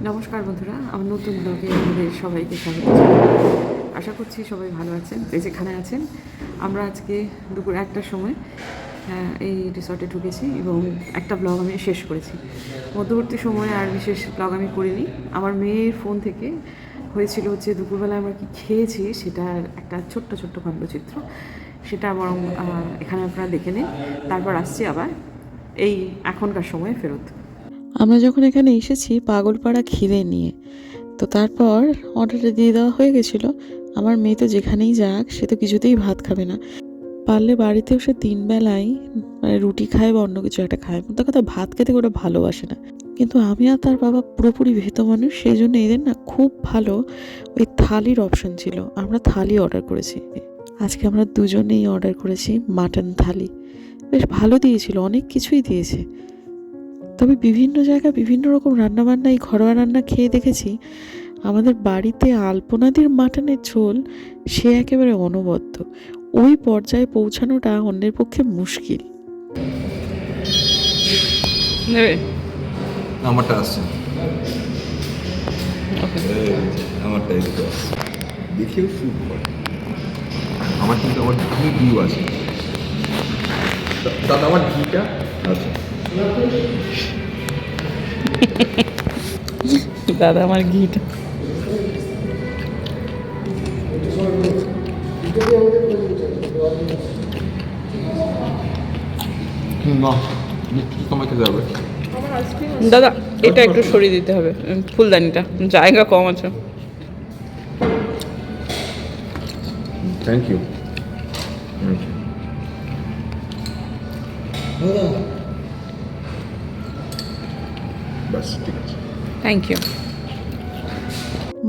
নমস্কার বন্ধুরা, আমার নতুন ব্লগে আমাদের সবাইকে স্বাগত জানাই। আশা করছি সবাই ভালো আছেন, যে যেখানে আছেন। আমরা আজকে দুপুর 1টার সময় এই রিসর্টে ঢুকেছি এবং একটা ব্লগ আমি শেষ করেছি। মধ্যবর্তী সময়ে আর বিশেষ ব্লগ আমি করিনি। আমার মেয়ের ফোন থেকে হয়েছিল হচ্ছে দুপুরবেলায় আমরা কি খেয়েছি সেটার একটা ছোট্ট ছোট্ট খণ্ডচিত্র, সেটা বরং এখানে আপনারা দেখে নিন। তারপর আসছি আবার এই এখনকার সময়ে ফেরত। আমরা যখন এখানে এসেছি পাগলপাড়া খিদে নিয়ে, তো তারপর অর্ডারটা দিয়ে দেওয়া হয়ে গেছিলো। আমার মেয়ে তো যেখানেই যাক সে তো কিছুতেই ভাত খাবে না, পারলে বাড়িতেও সে 3 বেলাই মানে রুটি খায় বা অন্য কিছু একটা খায়, মোট কথা ভাত খেতে ওটা ভালোবাসে না। কিন্তু আমি আর তার বাবা পুরোপুরি ভীত মানুষ, সেই জন্য এদের না খুব ভালো ওই থালির অপশন ছিল। আমরা থালি অর্ডার করেছি। আজকে আমরা দুজনেই অর্ডার করেছি মাটন থালি। বেশ ভালো দিয়েছিল, অনেক কিছুই দিয়েছে। তবে বিভিন্ন জায়গায় বিভিন্ন রকম রান্নাবান্না, এই ঘরোয়া রান্না খেয়ে দেখেছি আমাদের বাড়িতে আলপনাদির মাটনের ঝোল সে একেবারে অনবদ্য। ওই পর্যায়ে পৌঁছানোটা অন্যের পক্ষে মুশকিল। আমারটা আসছে, আমারটা একটু আসছে, দেখেও শুট করে। আমার কিন্তু আমার ঘি আছে, দাদা আমার ঘিটা আছে। দাদা আমার ঘিটা না, তোমাকে যাবে দাদা, এটা একটু সরিয়ে দিতে হবে, ফুলদানিটা জায়গা কম আছে। Thank you. বাস ঠিক আছে, থ্যাংক ইউ।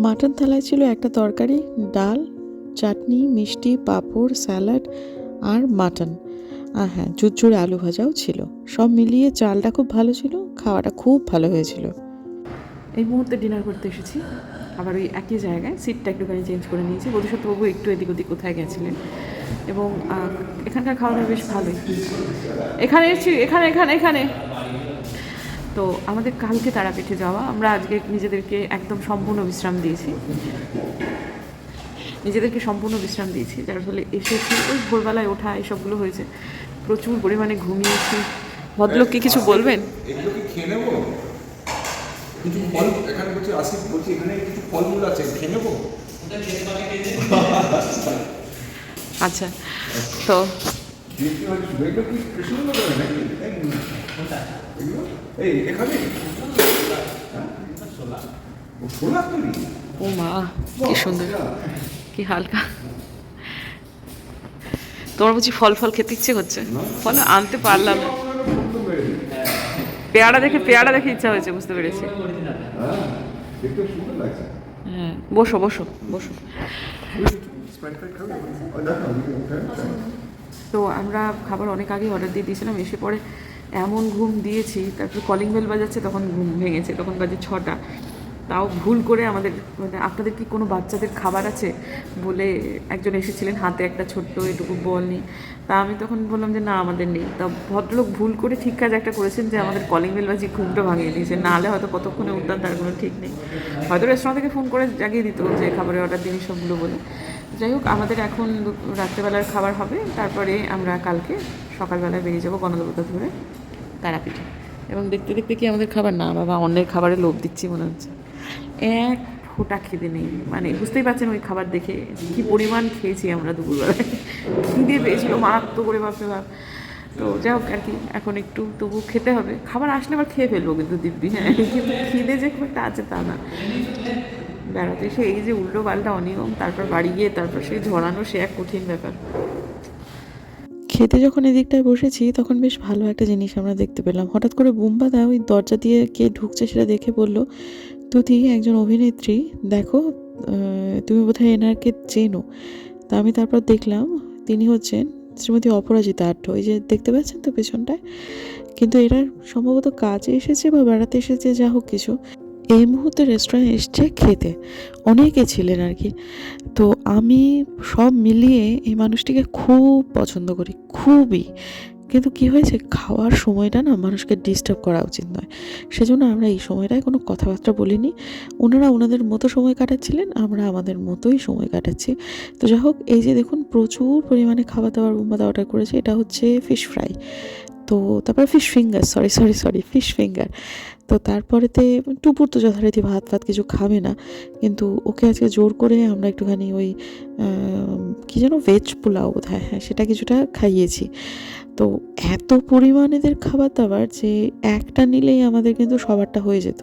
মাটন থালায় ছিল একটা তরকারি, ডাল, চাটনি, মিষ্টি, পাঁপড়, স্যালাড আর মাটন। আর হ্যাঁ, ঝুরঝুরে আলু ভাজাও ছিল। সব মিলিয়ে চালটা খুব ভালো ছিল, খাওয়াটা খুব ভালো হয়েছিল। এই মুহূর্তে ডিনার করতে এসেছি, আবার ওই একই জায়গায়। সিটটা একটুখানি চেঞ্জ করে নিয়েছি। বোধসত্যবাবু একটু এদিক ওদিক কোথায় গেছিলেন, এবং এখানকার খাওয়াটা বেশ ভালোই। এখানে এসেছি, এখানে এখানে এখানে তো আমাদের কালকে তারাপীঠে যাওয়া, আমরা আজকে নিজেদেরকে একদম সম্পূর্ণ বিশ্রাম দিয়েছি। যার ফলে এসেছি, ওই ভোরবেলায় ওঠা এসবগুলো হয়েছে, প্রচুর পরিমাণে ঘুমিয়েছি। ভদ্রলোককে কিছু বলবেন? এগুলো কি খেয়ে নেবো? কিছু ফল এখানে বলছি, আসিফ বলছি এখানে কিছু ফলমূল আছে, খেয়ে নেবো। আচ্ছা, তো ও মা, কি সুন্দর, কি হালকা। তোমার বুঝি ফল ফল খেতে ইচ্ছে করছে? ফল আনতে পারলাম না। পেয়ারা দেখে ইচ্ছা হয়েছে, বুঝতে পেরেছি। হ্যাঁ, বসো বসো বসো। তো আমরা খাবার অনেক আগেই অর্ডার দিয়ে দিয়েছিলাম। এসে পরে এমন ঘুম দিয়েছি, তারপর কলিং বেল বাজাচ্ছে, তখন ঘুম ভেঙেছে। তখন বাজে 6টা। তাও ভুল করে আমাদের, মানে আপনাদের কি কোনো বাচ্চাদের খাবার আছে বলে একজন এসেছিলেন, হাতে একটা ছোট্ট এটুকু বল নিয়ে। তা আমি তখন বললাম যে না, আমাদের নেই। তা ভদ্রলোক ভুল করে ঠিক কাজ একটা করেছেন, যে আমাদের কলিং বেল বাজিয়ে ঘুমটা ভাঙিয়ে দিয়েছে। নাহলে হয়তো কতক্ষণে উঠতাম তার কোনো ঠিক নেই। হয়তো রেস্টুরেন্ট থেকে ফোন করে জাগিয়ে দিত যে খাবারের অর্ডার দিন সবগুলো বলে। যাই হোক, আমাদের এখন রাত্রেবেলার খাবার হবে, তারপরে আমরা কালকে সকালবেলায় বেরিয়ে যাবো গণদেবতা ধরে তারাপীঠে। এবং দেখতে দেখতে কি আমাদের খাবার, না বাবা, অন্যের খাবারে লোভ দিচ্ছি মনে হচ্ছে। এক ফোঁটা খিদে নেই, মানে বুঝতেই পারছেন ওই খাবার দেখে কি পরিমাণ খেয়েছি আমরা দুপুরবেলায়। খিদে পেয়েছিল মারাত্মক করে, ভাবতে ভাব। তো যাই হোক আর কি, এখন একটু তবু খেতে হবে। খাবার আসলে আবার খেয়ে ফেলবো কিন্তু দিব্যি, হ্যাঁ, কিন্তু খিদে যে খুব একটা আছে তা না। বেড়াতে এসে এই যে উল্টো পাল্টা অনিয়ম, তারপর বাড়ি গিয়ে তারপর সেই ঝরানো, সে এক কঠিন ব্যাপার। খেতে যখন এদিকটায় বসেছি তখন বেশ ভালো একটা জিনিস আমরা দেখতে পেলাম। হঠাৎ করে বুম্বাদা ওই দরজা দিয়ে কে ঢুকছে সেটা দেখে বলল, তুতি একজন অভিনেত্রী, দেখো তুমি বোধহয় এনাকে চেনো। তা আমি তারপর দেখলাম তিনি হচ্ছেন শ্রীমতী অপরাজিতা আঢ্য। এই যে দেখতে পাচ্ছেন তো পেছনটায়। কিন্তু এরা সম্ভবত কাজে এসেছে বা বেড়াতে এসেছে, যা হোক কিছু। এই মুহূর্তে রেস্টুরেন্টে এসছে খেতে, অনেকে ছিলেন আর কি। তো আমি সব মিলিয়ে এই মানুষটিকে খুব পছন্দ করি, খুবই। কিন্তু কি হয়েছে, খাওয়ার সময়টা না মানুষকে ডিস্টার্ব করা উচিত নয়, সেজন্য আমরা এই সময়টায় কোনো কথাবার্তা বলিনি। ওনারা ওনাদের মতো সময় কাটাচ্ছিলেন, আমরা আমাদের মতোই সময় কাটাচ্ছি। তো যাই হোক, এই যে দেখুন প্রচুর পরিমাণে খাবার দাবার বোম্বাদা অর্ডার করেছে। এটা হচ্ছে ফিশ ফ্রাই, তো তারপরে fish finger, sorry fish finger. তো তারপরেতে টুপুর তো যথারীতি ভাত ফাত কিছু খাবে না, কিন্তু ওকে আজকে জোর করে আমরা একটুখানি ওই কী যেন ভেজ পোলাও বোধ হয়, হ্যাঁ সেটা কিছুটা খাইয়েছি। তো এত পরিমাণ এদের খাবার দাবার যে একটা নিলেই আমাদের কিন্তু সবারটা হয়ে যেত।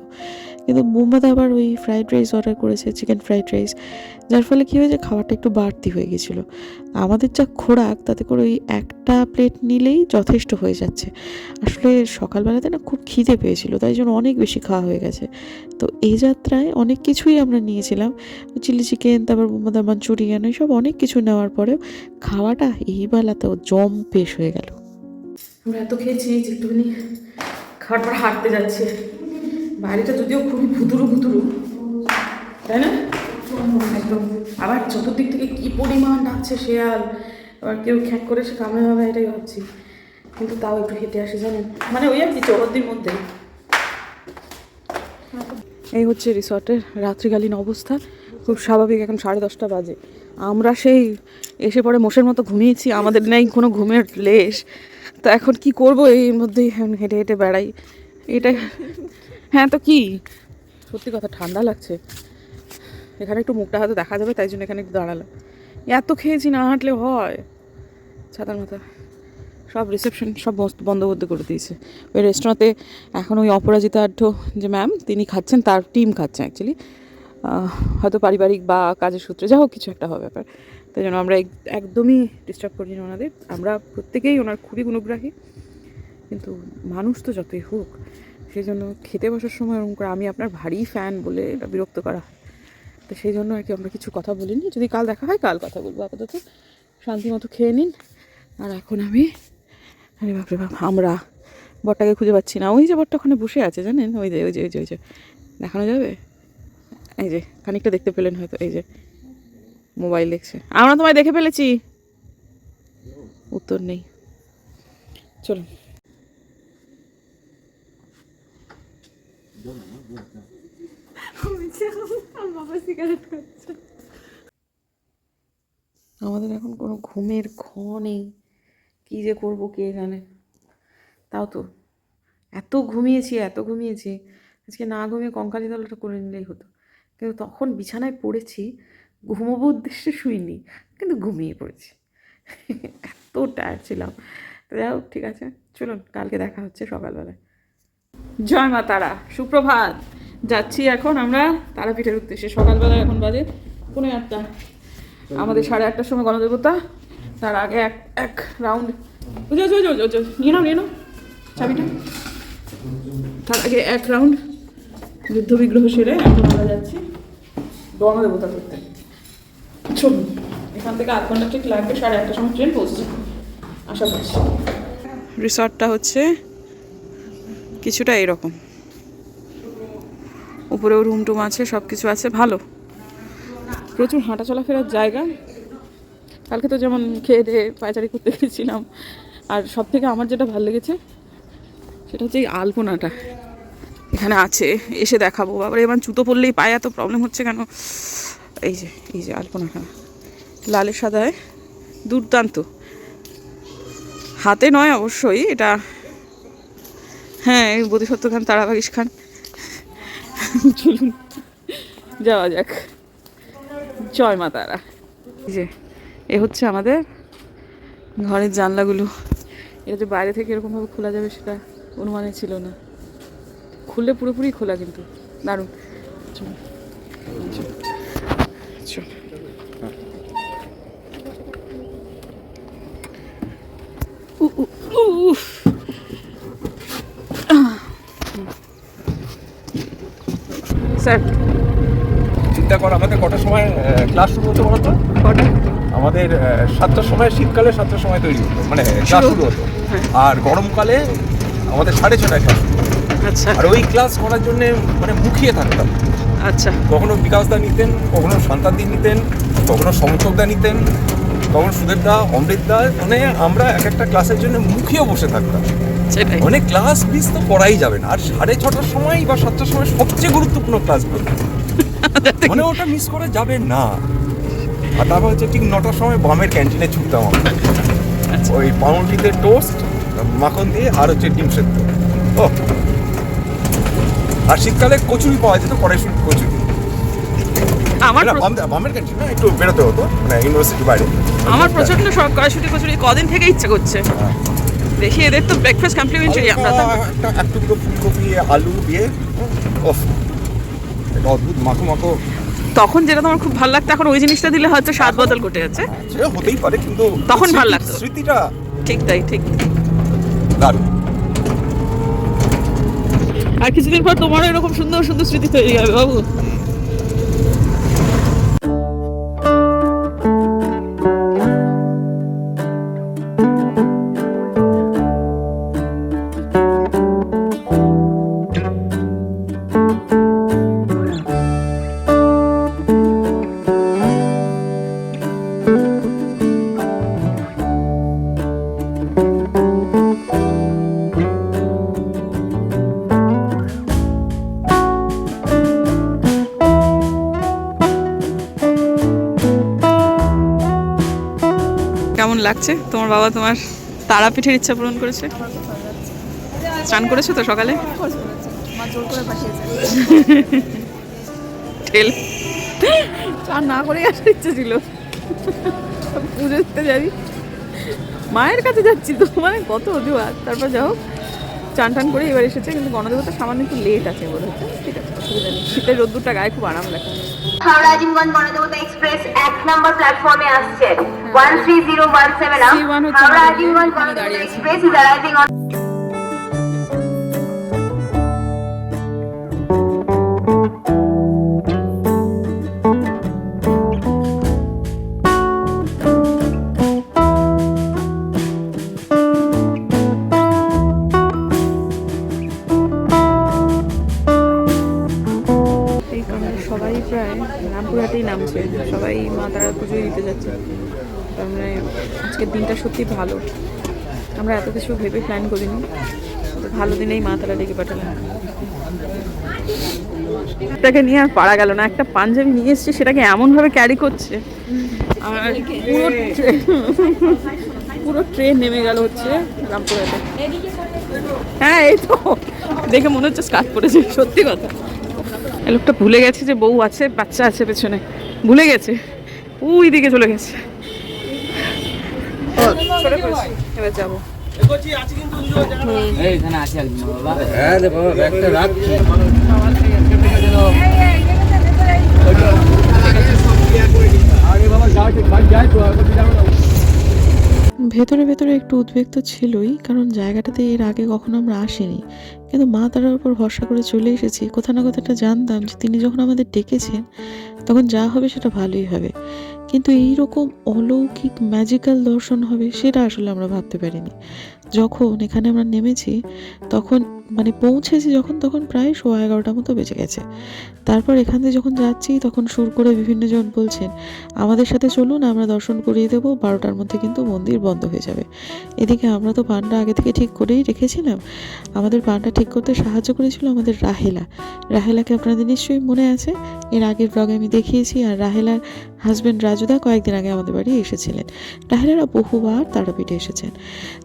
কিন্তু বোম্বাদা আবার ওই ফ্রাইড রাইস অর্ডার করেছে, চিকেন ফ্রাইড রাইস, যার ফলে কী হয়েছে খাবারটা একটু বাড়তি হয়ে গেছিলো। আমাদের যা খোরাক তাতে করে ওই একটা প্লেট নিলেই যথেষ্ট হয়ে যাচ্ছে। আসলে সকালবেলাতে না খুব খিদে পেয়েছিল, তাই জন্য অনেক বেশি খাওয়া হয়ে গেছে। তো এই যাত্রায় অনেক কিছুই আমরা নিয়েছিলাম, চিলি চিকেন, তারপর বোম্বাদা মাঞ্চুরিয়ান, এইসব অনেক কিছু নেওয়ার পরেও খাওয়াটা এই বেলাতেও পেশ হয়ে গেল। আমরা এত খেয়েছি যে একটুখানি খাওয়ার পর হাঁটতে যাচ্ছে। বাড়িটা যদিও খুবই ভুতুরু, তাই না? একদম। আবার চতুর্দিক থেকে কি পরিমাণ ডাকছে শেয়াল, আবার কেউ খ্যাক করে সে কামড়ে হবে এটাই ভাবছি। কিন্তু তাও একটু হেঁটে আসে জানেন, মানে ওই আর কি চৌহদ্দির মধ্যে। এই হচ্ছে রিসর্টের রাত্রিকালীন অবস্থা, খুব স্বাভাবিক। এখন 10:30 বাজে। আমরা সেই এসে পরে মোষের মতো ঘুমিয়েছি, আমাদের নেই কোনো ঘুমের লেশ। তো এখন কি করব, এর মধ্যেই হেঁটে হেঁটে বেড়াই এটা। হ্যাঁ তো কি, সত্যি কথা ঠান্ডা লাগছে। এখানে একটু মুখটা হয়তো দেখা যাবে, তাই জন্য এখানে একটু দাঁড়ালাম। এত খেয়েছি, না হাঁটলে হয়। ছাতার মাথা সব রিসেপশন সব বন্ধ করে দিয়েছে। ওই রেস্টুরেন্টে এখন ওই অপরাজিতা আঢ্য যে ম্যাম, তিনি খাচ্ছেন, তার টিম খাচ্ছে অ্যাকচুয়ালি, হয়তো পারিবারিক বা কাজের সূত্রে, যা হোক কিছু একটা হবে ব্যাপার। তাই জন্য আমরা একদমই ডিস্টার্ব করি না ওনাদের। আমরা প্রত্যেকেই ওনার খুবই গুণগ্রাহী, কিন্তু মানুষ তো যতই হোক, সেই জন্য খেতে বসার সময় ওরকম করে আমি আপনার ভারী ফ্যান বলে এটা বিরক্ত করা হয়। তো সেই জন্য আর কি আমরা কিছু কথা বলিনি। যদি কাল দেখা হয় কাল কথা বলবো, আপাতত শান্তি মতো খেয়ে নিন। আর এখন আরে বাপরে বাপ, আমরা বরটাকে খুঁজে পাচ্ছি না। ওই যে বরটা ওখানে বসে আছে জানেন, ওই যে দেখানো যাবে, এই যে খানিকটা দেখতে পেলেন হয়তো, এই যে মোবাইল দেখছে। আমরা তোমায় দেখে ফেলেছি, উত্তর নেই। চলুন। আমাদের এখন কোনো ঘুমের নেই, কী যে করবো কে জানে। তাও তো এত ঘুমিয়েছি আজকে না ঘুমিয়ে কঙ্কালি দলটা করে নিলেই হতো। কিন্তু তখন বিছানায় পড়েছি, ঘুমোবো উদ্দেশ্যে শুইনি, কিন্তু ঘুমিয়ে পড়েছি। এত টায়ার্ড ছিলাম। তো যাই হোক, ঠিক আছে, চলুন কালকে দেখা হচ্ছে সকালবেলায়। জয় মা তারা, সুপ্রভাত। যাচ্ছি এখন আমরা তারাপীঠের উদ্দেশ্যে। সকালবেলায় এখন বাজে 8:45। আমাদের 8:30টার সময় গণদেবতা, তার আগে এক রাউন্ড নিয়ে নাও চাবিটা। তার আগে এক রাউন্ড যুদ্ধ বিগ্রহ সেরে এখন আমরা যাচ্ছি গণদেবতা করতে। চলুন, এখান থেকে 8 ঘন্টা ঠিক লাগবে, 8:30টার সময় ট্রেন পৌঁছে যাবে আশা করছি। রিসর্টটা হচ্ছে কিছুটা এরকম, উপরেও রুম টুম আছে, সব কিছু আছে, ভালো। প্রচুর হাঁটা চলাফেরার জায়গা। কালকে তো যেমন খেয়ে দিয়ে পায়চারি করতে গেছিলাম। আর সব থেকে আমার যেটা ভালো লেগেছে সেটা হচ্ছে এই আলপনাটা এখানে আছে, এসে দেখাবো। বাবার এবার জুতো পরলেই পায়ে এত প্রবলেম হচ্ছে কেন। এই যে আলপনাটা লালের সাদায় দুর্দান্ত। হাতে নয় অবশ্যই এটা, হ্যাঁ এই বোধিসত্ত্ব খান, তারাবাগীশ খান। চলুন যাওয়া যাক। জয় মা তারা। যে এ হচ্ছে আমাদের ঘরের জানলাগুলো। এটা যে বাইরে থেকে এরকমভাবে খোলা যাবে সেটা অনুমানে ছিল না। খুললে পুরোপুরি খোলা, কিন্তু দারুণ। স্যার চিন্তা কর, আমাদের কটার সময় ক্লাস শুরু হতো বলতো? কটা? আমাদের 7টার সময়, শীতকালে 7টার সময় তৈরি হতো, মানে ক্লাস শুরু হতো। আর গরমকালে আমাদের 6:30টায় ক্লাস। আচ্ছা। আর ওই ক্লাস করার জন্য মানে মুখিয়ে থাকতাম। আচ্ছা। কখনো বিকাশদা নিতেন, কখনো সন্তানদি নিতেন, কখনো সমচকদা নিতেন, তখন সুদেবদা, অমৃতদা, মানে আমরা এক একটা ক্লাসের জন্য মুখিয়ে বসে থাকতাম। সেটাই। মানে ক্লাস মিস তো করাই যাবে না। আর 6:30টার সময় বা 7টার সময় সবচেয়ে গুরুত্বপূর্ণ ক্লাস করবে, মানে ওটা মিস করা যাবে না। আর তারপর হচ্ছে ঠিক 9টার সময় বামের ক্যান্টিনে ছুটতাম আমরা, ওই পাউরুটিতে টোস্ট, মাখন দিয়ে, আর হচ্ছে ডিম সেদ্ধ। ও, আর শীতকালে কচুরি পাওয়া যেত, কড়াইশুঁটি কচুরি। আমার বামের ক্যান্টিন না, একটু বেরোতে হতো, মানে ইউনিভার্সিটির বাইরে। আমার প্রচন্ড শখ কড়াইশুঁটি কচুরি, কদিন থেকে ইচ্ছে করছে। দেখি এদের তো ব্রেকফাস্ট কমপ্লিমেন্টারি। আমরা তো এক টুকরো ফুলকপি আলু দিয়ে, ওফ, এটা অদ্ভুত মাখো মাখো। তখন যেটা তোমার খুব ভালো লাগতো, এখন ওই জিনিসটা দিলে হয়তো স্বাদ বদল ঘটে যাচ্ছে। সেটা হতেই পারে, কিন্তু তখন ভালো লাগতো। স্মৃতিটা ঠিক তাই, ঠিক। দারুণ। আর কিছুদিন পর তোমারও এরকম সুন্দর সুন্দর স্মৃতি তৈরি হবে বাবু। কেমন লাগছে? তোমার বাবা তোমার তারাপীঠের ইচ্ছা পূরণ করেছে? স্নান করেছো তো সকালে? ঠেল চান না করে আসার ইচ্ছে ছিল। পুজো দিতে যাবি, মায়ের কাছে যাচ্ছি তো, মানে কত অজুহাত। তারপর যাও, চান টান করে এবার এসেছে, কিন্তু গণদেবতা সামান্য একটু লেট আছে বলে হচ্ছে। ঠিক আছে, অসুবিধা নেই। শীতের রোদ্দুরটা গায়ে খুব আরাম লাগে। হাওড়া আজিমগঞ্জ গণদেবতা এক্সপ্রেস 1 নম্বর প্ল্যাটফর্মে আসছে 13017 আপ C1 হচ্ছে হাওড়া আমাদের আজিমগঞ্জ এখানে গণদেবতা দাঁড়িয়ে আছে। এক্সপ্রেস ইজ অ্যারাইভিং অন এই কারণে সবাই প্রায় রামপুরহাটেই নামছে, সবাই মা তারা পুজোয় দিতে যাচ্ছে। তার মানে আজকের দিনটা সত্যি ভালো, আমরা এত কিছু ভেবে প্ল্যান করিনি, তো ভালো দিনেই মা তারা ডেকে পাঠালাম। তাকে নিয়ে আর পারা গেল না। একটা পাঞ্জাবি নিয়ে এসছে, সেটাকে এমনভাবে ক্যারি করছে, আর পুরো ট্রেন নেমে গেল হচ্ছে রামপুরহাটে। হ্যাঁ, এই তো দেখে মনে হচ্ছে স্কার্ট পরেছে, সত্যি কথা। এই লোকটা ভুলে গেছে যে বউ আছে, বাচ্চা আছে পেছনে, ভুলে গেছে, ওই দিকে চলে গেছে। সরে পড়েছি, এবার যাবো। এইখানে আছে একজন বাবা। হ্যাঁ রে বাবা, ব্যাগটা রাখছি। ভেতরে ভেতরে একটু উদ্বেগ তো ছিলই, কারণ জায়গাটাতে এর আগে কখনো আমরা আসিনি। কিন্তু মা তারার উপর ভরসা করে চলে এসেছি। কোথা না কোথাটা জানতাম যে তিনি যখন আমাদের ডেকেছেন তখন যা হবে সেটা ভালোই হবে, কিন্তু এইরকম অলৌকিক ম্যাজিক্যাল দর্শন হবে সেটা আসলে আমরা ভাবতে পারিনি। যখন এখানে আমরা নেমেছি তখন মানে পৌঁছেছি যখন, তখন প্রায় 11:15 মতো বেজে গেছে। তারপর এখান থেকে যখন যাচ্ছি তখন সুর করে বিভিন্ন জন বলছেন আমাদের সাথে চলুন, আমরা দর্শন করিয়ে দেবো, 12টার মধ্যে কিন্তু মন্দির বন্ধ হয়ে যাবে। এদিকে আমরা তো পানটা আগে থেকে ঠিক করেই রেখেছিলাম। আমাদের পানটা ঠিক করতে সাহায্য করেছিল আমাদের রাহেলাকে আপনাদের নিশ্চয়ই মনে আছে, এর আগের ব্লগে আমি দেখিয়েছি। আর রাহেলার হাজব্যান্ড রাজুদা কয়েকদিন আগে আমাদের বাড়ি এসেছিলেন। রাহেলারা বহুবার তারাপীঠে এসেছেন।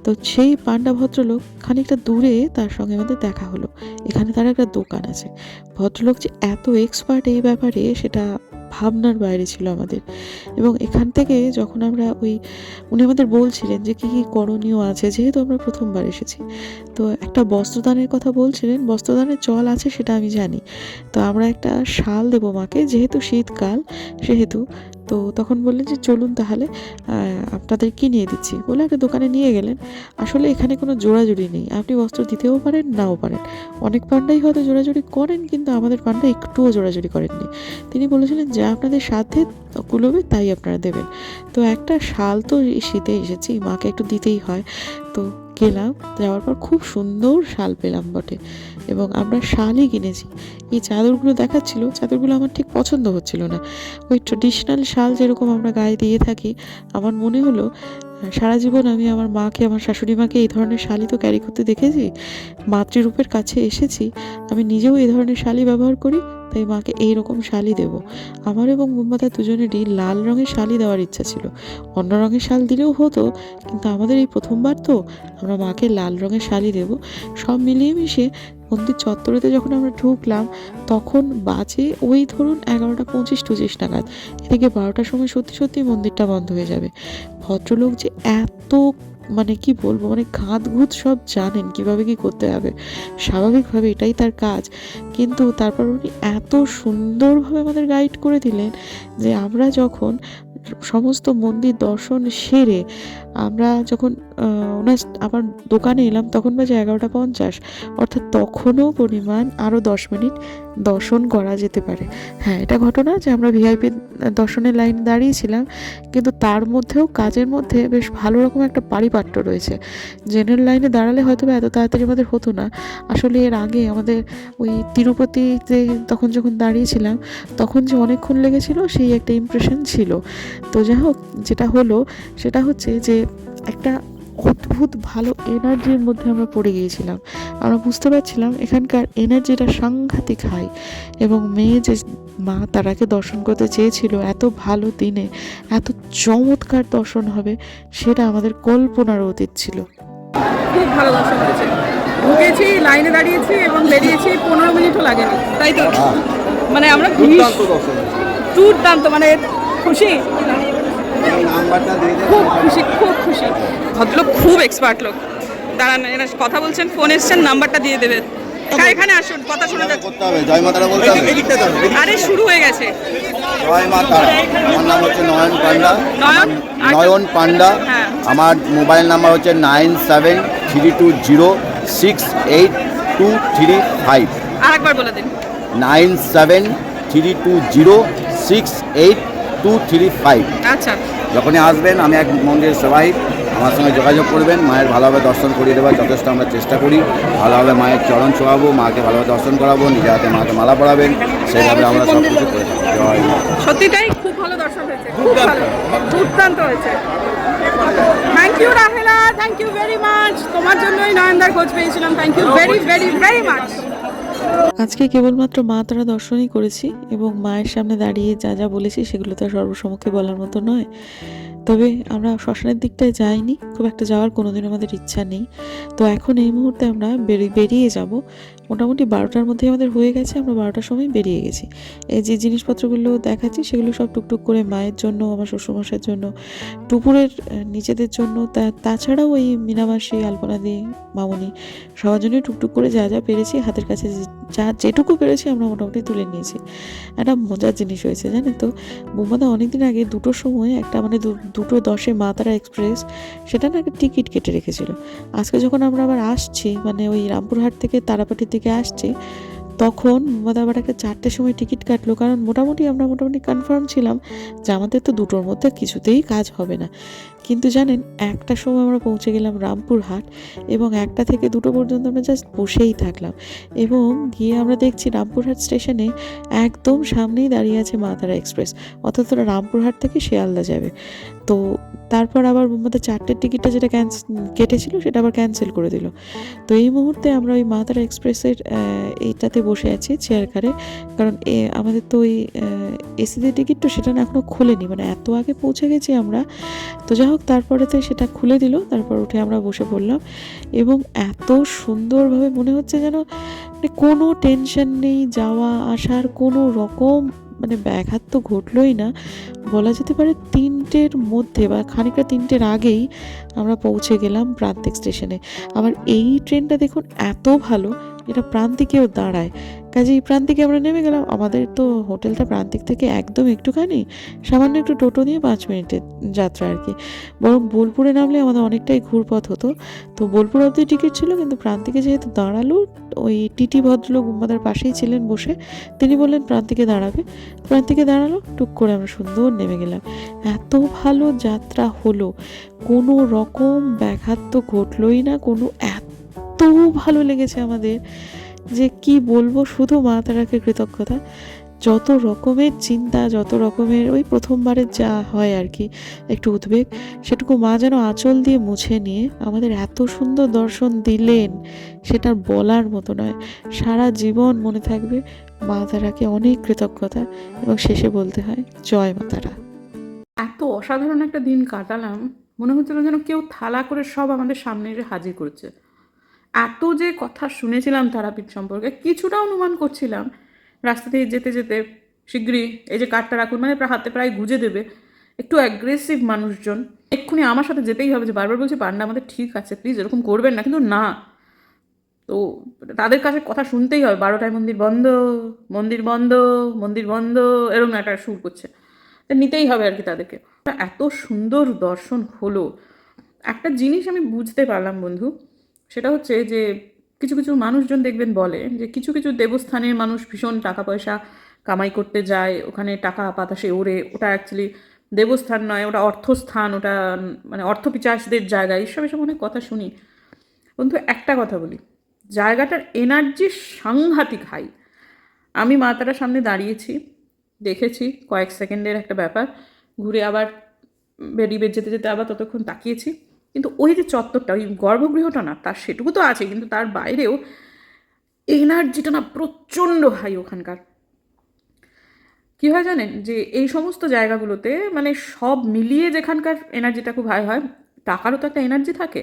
তো সেই পান্ডা ভদ্রলোক খানিকটা দূরে, তার সঙ্গে আমাদের দেখা হলো। এখানে তার একটা দোকান আছে। ভদ্রলোক যে এত এক্সপার্ট এই ব্যাপারে সেটা ভাবনার বাইরে ছিল আমাদের। এবং এখান থেকে যখন আমরা উনি আমাদের বলছিলেন যে কী কী করণীয় আছে, যেহেতু আমরা প্রথমবার এসেছি, তো একটা বস্ত্রদানের কথা বলছিলেন। বস্ত্রদানের চল আছে সেটা আমি জানি। তো আমরা একটা শাল দেবো মাকে, যেহেতু শীতকাল সেহেতু। তো তখন বললেন যে চলুন তাহলে আপনাদের কিনিয়ে দিচ্ছি বলে একটা দোকানে নিয়ে গেলেন। আসলে এখানে কোনো জোড়াজুড়ি নেই, আপনি বস্ত্র দিতেও পারেন নাও পারেন। অনেক পান্ডাই হয়তো জোড়াজুড়ি করেন, কিন্তু আমাদের পান্ডা একটুও জোড়াজুড়ি করেননি। তিনি বলেছিলেন যা আপনাদের সাথে কুলোবে তাই আপনারা দেবেন। তো একটা শাল তো শীতে এসেছি, মাকে একটু দিতেই হয়। তো গেলাম, যাওয়ার পর খুব সুন্দর শাল পেলাম বটে, এবং আমরা শালই কিনেছি। এই চাদরগুলো দেখাচ্ছিল, চাদরগুলো আমার ঠিক পছন্দ হচ্ছিল না। ওই ট্রেডিশনাল শাল যেরকম আমরা গায়ে দিয়ে থাকি, আমার মনে হলো সারা জীবন আমি আমার মাকে, আমার শাশুড়ি মাকে এই ধরনের শালই তো ক্যারি করতে দেখেছি, মাতৃরূপের কাছে এসেছি, আমি নিজেও এই ধরনের শালই ব্যবহার করি, তাই মাকে এইরকম শালই দেব। আমার এবং মোমবাতার দুজনেরই লাল রঙের শালই দেওয়ার ইচ্ছা ছিল। অন্য রঙের শাল দিলেও হতো, কিন্তু আমাদের এই প্রথমবার তো আমরা মাকে লাল রঙের শালই দেব। সব মিলিয়ে মিশে মন্দির চত্বরেতে যখন আমরা ঢুকলাম, তখন বাজে ওই ধরুন 11:25-25 নাগাদ। এদিকে 12টার সময় সত্যি সত্যি মন্দিরটা বন্ধ হয়ে যাবে। ভদ্রলোক যে এত মানে কি বলবো, মানে ঘাত সব জানেন কিভাবে কি করতে হবে, স্বাভাবিকভাবে এটাই তার কাজ, কিন্তু তারপর উনি এত সুন্দরভাবে আমাদের গাইড করে দিলেন যে আমরা যখন সমস্ত মন্দির দর্শন সেরে আমরা যখন ওনার আবার দোকানে এলাম, তখন বাজে 11:50, অর্থাৎ তখনও পরিমাণ আরও 10 মিনিট দর্শন করা যেতে পারে। হ্যাঁ, এটা ঘটনা যে আমরা ভিআইপি দর্শনের লাইন দাঁড়িয়েছিলাম, কিন্তু তার মধ্যেও কাজের মধ্যে বেশ ভালো রকম একটা পারিপাট্য রয়েছে। জেনারেল লাইনে দাঁড়ালে হয়তো এত তাড়াতাড়ি আমাদের হতো না। আসলে এর আগে আমাদের ওই তিরুপতিতে তখন যখন দাঁড়িয়েছিলাম, তখন যে অনেকক্ষণ লেগেছিল সেই একটা ইমপ্রেশন ছিল। তো যাই হোক, যেটা হলো সেটা হচ্ছে যে একটা অদ্ভুত ভালো এনার্জির মধ্যে আমরা পড়ে গিয়েছিলাম। আমরা বুঝতে পারছিলাম এখানকার এনার্জিটা সাংঘাতিক হাই, এবং মেয়ে যে মা তারাকে দর্শন করতে চেয়েছিল এত ভালো দিনে, এত চমৎকার দর্শন হবে সেটা আমাদের কল্পনার অতীত ছিল। খুব ভালো দর্শন হয়েছে। ঢুকেছি, লাইনে দাঁড়িয়েছি এবং বেরিয়েছি, 15 মিনিটও লাগেনি, তাই তো? মানে আমরা দুর্দান্ত, মানে খুশি, খুব খুশি, খুব খুশি। ভদ্রলোক খুব এক্সপার্ট লোক। দাঁড়ান, এরা কথা বলছেন, ফোন এসছেন, নাম্বারটা দিয়ে দেবেন। এখানে আসুন, কথা শোনা যাচ্ছে। করতে হবে, জয় মাতারা বলতে হবে। আরে শুরু হয়ে গেছে। জয় মাতারা। আমার নাম হচ্ছে নয়ন পান্ডা। নয়ন পান্ডা। হ্যাঁ। আমার মোবাইল নাম্বার হচ্ছে 9732068235। আরেকবার বলে দিন। 9732068235। আচ্ছা, যখনই আসবেন, আমি এক মন্দিরের সেবায়িত, আমার সঙ্গে যোগাযোগ করবেন। মায়ের ভালোভাবে দর্শন করিয়ে দেওয়ার যথেষ্ট আমরা চেষ্টা করি। ভালোভাবে মায়ের চরণ ছোঁয়াবো, মাকে ভালোভাবে দর্শন করাবো, নিজের হাতে মাকে মালা পরাবেন, সেইভাবে আমরা সব কিছু করে থাকি। জয় মা। সত্যিটাই খুব ভালো দর্শন হয়েছে, খুব ভালো, দুর্দান্ত হয়েছে। Thank you Rahela, thank you very much. তোমার জন্যই নয়নদার খোঁজ পেয়েছিলাম। Thank you very very very much. আজকে কেবলমাত্র মা তারা দর্শনই করেছি, এবং মায়ের সামনে দাঁড়িয়ে যা যা বলেছি সেগুলো তো সর্বসমক্ষে বলার মতো নয়। তবে আমরা শ্মশানের দিকটায় যাইনি, খুব একটা যাওয়ার কোনোদিন আমাদের ইচ্ছা নেই। তো এখন এই মুহূর্তে আমরা বেরিয়ে যাব। মোটামুটি 12টার মধ্যে আমাদের হয়ে গেছে, আমরা 12টার সময় বেরিয়ে গেছি। এই যে জিনিসপত্রগুলো দেখাচ্ছি সেগুলো সব টুকটুক করে মায়ের জন্য, আমার শ্বশুরমশাইয়ের জন্য, টুপুরের নিজেদের জন্য, তাছাড়াও এই মিনামাসি, আলপনাদি, মামনি, সবার জন্যই টুকটুক করে যা যা পেরেছি হাতের কাছে, যা যেটুকু পেরেছি আমরা মোটামুটি তুলে নিয়েছি। একটা মজার জিনিস হয়েছে জানেন তো, বোমাদা অনেকদিন আগে 2টোর সময় একটা, মানে 2:10 মা তারা এক্সপ্রেস, সেটা না একটা টিকিট কেটে রেখেছিল। আজকে যখন আমরা আবার আসছি, মানে ওই রামপুরহাট থেকে তারাপীঠের দিকে আসছি, তখন মোমবাদা আবার একটা 4টের সময় টিকিট কাটলো, কারণ আমরা মোটামুটি কনফার্ম ছিলাম যে আমাদের তো 2টোর মধ্যে কিছুতেই কাজ হবে না। কিন্তু জানেন, 1টার সময় আমরা পৌঁছে গেলাম রামপুরহাট, এবং 1টা থেকে 2টো পর্যন্ত আমরা জাস্ট বসেই থাকলাম, এবং গিয়ে আমরা দেখছি রামপুরহাট স্টেশনে একদম সামনেই দাঁড়িয়ে আছে মা তারা এক্সপ্রেস, অর্থাৎ ওরা রামপুরহাট থেকে শিয়ালদা যাবে। তো তারপর আবার আমাদের 4টের টিকিটটা যেটা কেটেছিল সেটা আবার ক্যান্সেল করে দিল। তো এই মুহূর্তে আমরা ওই মা তারা এক্সপ্রেসের এইটাতে বসে আছি, চেয়ার কারে, কারণ আমাদের তো ওই এসিদের টিকিট তো সেটা না এখনও খোলেনি, মানে এত আগে পৌঁছে গেছি আমরা। তো যাই হোক, তারপরেতে সেটা খুলে দিল, তারপর উঠে আমরা বসে পড়লাম, এবং এত সুন্দরভাবে মনে হচ্ছে যেন মানে কোনো টেনশন নেই, যাওয়া আসার কোনো রকম মানে ব্যাঘাত তো ঘটলই না, বলা যেতে পারে 3টের মধ্যে বা খানিকটা 3টের আগেই আমরা পৌঁছে গেলাম প্রান্তিক স্টেশনে। আবার এই ট্রেনটা দেখুন এত ভালো, যেটা প্রান্তিকেও দাঁড়ায়। কাজেই প্রান্তিকে আমরা নেমে গেলাম। আমাদের তো হোটেলটা প্রান্তিক থেকে একদম একটুখানি, সামান্য একটু টোটো নিয়ে 5 মিনিটের যাত্রা আর কি। বরং বোলপুরে নামলে আমাদের অনেকটাই ঘুরপথ হতো। তো বোলপুর অবধি টিকিট ছিল, কিন্তু প্রান্তিকে যেহেতু দাঁড়ালো, ওই টিটি ভদ্রলোক আমাদের পাশেই ছিলেন বসে, তিনি বললেন প্রান্তিকে দাঁড়াবে। প্রান্তিকে দাঁড়ালো, টুক করে আমরা সুন্দর নেমে গেলাম। এত ভালো যাত্রা হলো, কোনো রকম ব্যাঘাত তো ঘটলই না, কোনো এত ভালো লেগেছে আমাদের যে কি বলবো, শুধু মা তারাকে কৃতজ্ঞতা। যত রকমের চিন্তা, যত রকমের ওই প্রথমবারের যা হয় আর কি একটু উদ্বেগ, সেটুকু মা যেন আঁচল দিয়ে মুছে নিয়ে আমাদের এত সুন্দর দর্শন দিলেন, সেটা বলার মতো নয়। সারা জীবন মনে থাকবে। মা তারাকে অনেক কৃতজ্ঞতা, এবং শেষে বলতে হয় জয় মা তারা। এত অসাধারণ একটা দিন কাটালাম, মনে হচ্ছিল যেন কেউ থালা করে সব আমাদের সামনে এসে হাজির করেছে। এত যে কথা শুনেছিলাম তারাপীঠ সম্পর্কে, কিছুটা অনুমান করছিলাম রাস্তা দিয়ে যেতে যেতে শিগগিরই এই যে কার্ডটা রাখুন, মানে হাতে প্রায় গুজে দেবে। একটু অ্যাগ্রেসিভ মানুষজন, এক্ষুনি আমার সাথে যেতেই হবে, যে বারবার বলছে পান্ডা আমাদের ঠিক আছে, প্লিজ এরকম করবেন না, কিন্তু না। তো তাদের কাছে কথা শুনতেই হবে। 12টায় মন্দির বন্ধ, মন্দির বন্ধ, মন্দির বন্ধ, এরকম একটা সুর করছে, তা নিতেই হবে আর কি তাদেরকে। এত সুন্দর দর্শন হলো। একটা জিনিস আমি বুঝতে পারলাম বন্ধু, সেটা হচ্ছে যে কিছু কিছু মানুষজন দেখবেন বলে যে কিছু কিছু দেবস্থানের মানুষ ভীষণ টাকা পয়সা কামাই করতে যায়, ওখানে টাকা বাতাসে ওড়ে, ওটা অ্যাকচুয়ালি দেবস্থান নয়, ওটা অর্থস্থান, ওটা মানে অর্থপিচাসদের জায়গা, এইসব এসব অনেক কথা শুনি। বন্ধু একটা কথা বলি, জায়গাটার এনার্জি সাংঘাতিক হাই। আমি মা তারার সামনে দাঁড়িয়েছি, দেখেছি কয়েক সেকেন্ডের একটা ব্যাপার, ঘুরে আবার বেরিয়ে যেতে যেতে আবার ততক্ষণ তাকিয়েছি। কিন্তু ওই যে চত্বরটা, ওই গর্ভগৃহটা না, তার সেটুকু তো আছে, কিন্তু তার বাইরেও এনার্জিটা না প্রচণ্ড হাই ওখানকার। কী হয় জানেন, যে এই সমস্ত জায়গাগুলোতে মানে সব মিলিয়ে যেখানকার এনার্জিটা খুব হাই হয়, টাকারও তো একটা এনার্জি থাকে।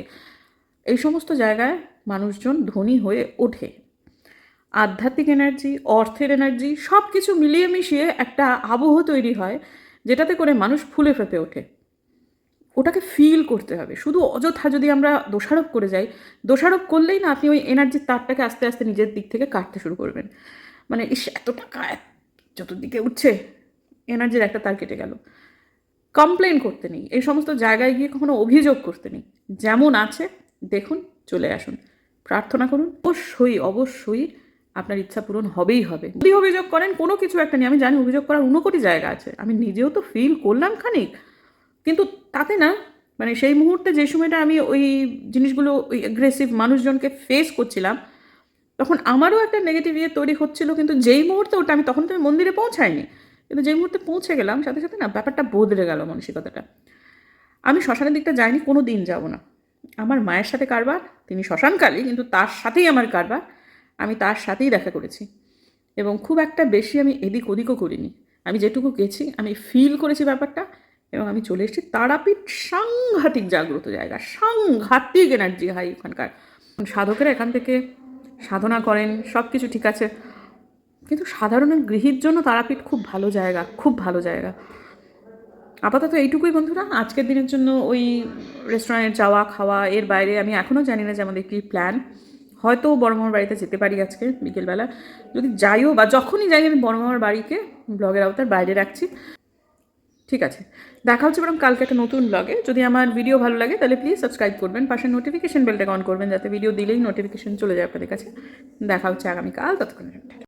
এই সমস্ত জায়গায় মানুষজন ধনী হয়ে ওঠে। আধ্যাত্মিক এনার্জি, অর্থের এনার্জি, সব কিছু মিলিয়ে মিশিয়ে একটা আবহ তৈরি হয়, যেটাতে করে মানুষ ফুলে ফেঁপে ওঠে। ওটাকে ফিল করতে হবে। শুধু অযথা যদি আমরা দোষারোপ করে যাই, দোষারোপ করলেই না আপনি ওই এনার্জির তারটাকে আস্তে আস্তে নিজের দিক থেকে কাটতে শুরু করবেন। মানে ইস, এত টাকা চতুর্দিকে উঠছে, এনার্জির একটা তার কেটে গেল। কমপ্লেন করতে নেই, এই সমস্ত জায়গায় গিয়ে কখনো অভিযোগ করতে নেই। যেমন আছে দেখুন, চলে আসুন, প্রার্থনা করুন, অবশ্যই অবশ্যই আপনার ইচ্ছা পূরণ হবেই হবে। যদি অভিযোগ করেন কোনো কিছু একটা নিয়ে, আমি জানি অভিযোগ করার 1 কোটি জায়গা আছে, আমি নিজেও তো ফিল করলাম খানিক, কিন্তু তাতে না, মানে সেই মুহূর্তে যে সময়টা আমি ওই জিনিসগুলো, ওই অ্যাগ্রেসিভ মানুষজনকে ফেস করছিলাম, তখন আমারও একটা নেগেটিভ ইয়ে তৈরি হচ্ছিল। কিন্তু যেই মুহূর্তে ওটা আমি, তখন তো আমি মন্দিরে পৌঁছাইনি, কিন্তু যেই মুহূর্তে পৌঁছে গেলাম, সাথে সাথে না ব্যাপারটা বদলে গেল মানসিকতাটা। আমি শ্মশানের দিকটা যাইনি, কোনো দিন যাবো না। আমার মায়ের সাথে কারবার, তিনি শ্মশানকালী, কিন্তু তার সাথেই আমার কারবার, আমি তার সাথেই দেখা করেছি। এবং খুব একটা বেশি আমি এদিক ওদিকও করিনি। আমি যেটুকু গেছি আমি ফিল করেছি ব্যাপারটা, এবং আমি চলে এসেছি। তারাপীঠ সাংঘাতিক জাগ্রত জায়গা, সাংঘাতিক এনার্জি হাই ওখানকার। সাধকেরা এখান থেকে সাধনা করেন, সব কিছু ঠিক আছে, কিন্তু সাধারণ গৃহীর জন্য তারাপীঠ খুব ভালো জায়গা, খুব ভালো জায়গা। আপাতত এইটুকুই বন্ধুরা, আজকের দিনের জন্য ওই রেস্টুরেন্টে যাওয়া খাওয়া, এর বাইরে আমি এখনও জানি না যে আমাদের কী প্ল্যান। হয়তো বড়মামার বাড়িতে যেতে পারি আজকে বিকেলবেলা, যদি যাইও বা যখনই যাই আমি বড়মামার বাড়িকে ব্লগের আওতার বাইরে রাখছি। ঠিক আছে, দেখা হচ্ছে বরং কালকে একটা নতুন ব্লগে। যদি আমার ভিডিও ভালো লাগে তাহলে প্লিজ সাবস্ক্রাইব করবেন, পাশে নোটিফিকেশন বেলটাকে অন করবেন, যাতে ভিডিও দিলেই নোটিফিকেশন চলে যায় আপনাদের কাছে। দেখা হচ্ছে আগামীকাল, ততক্ষণ।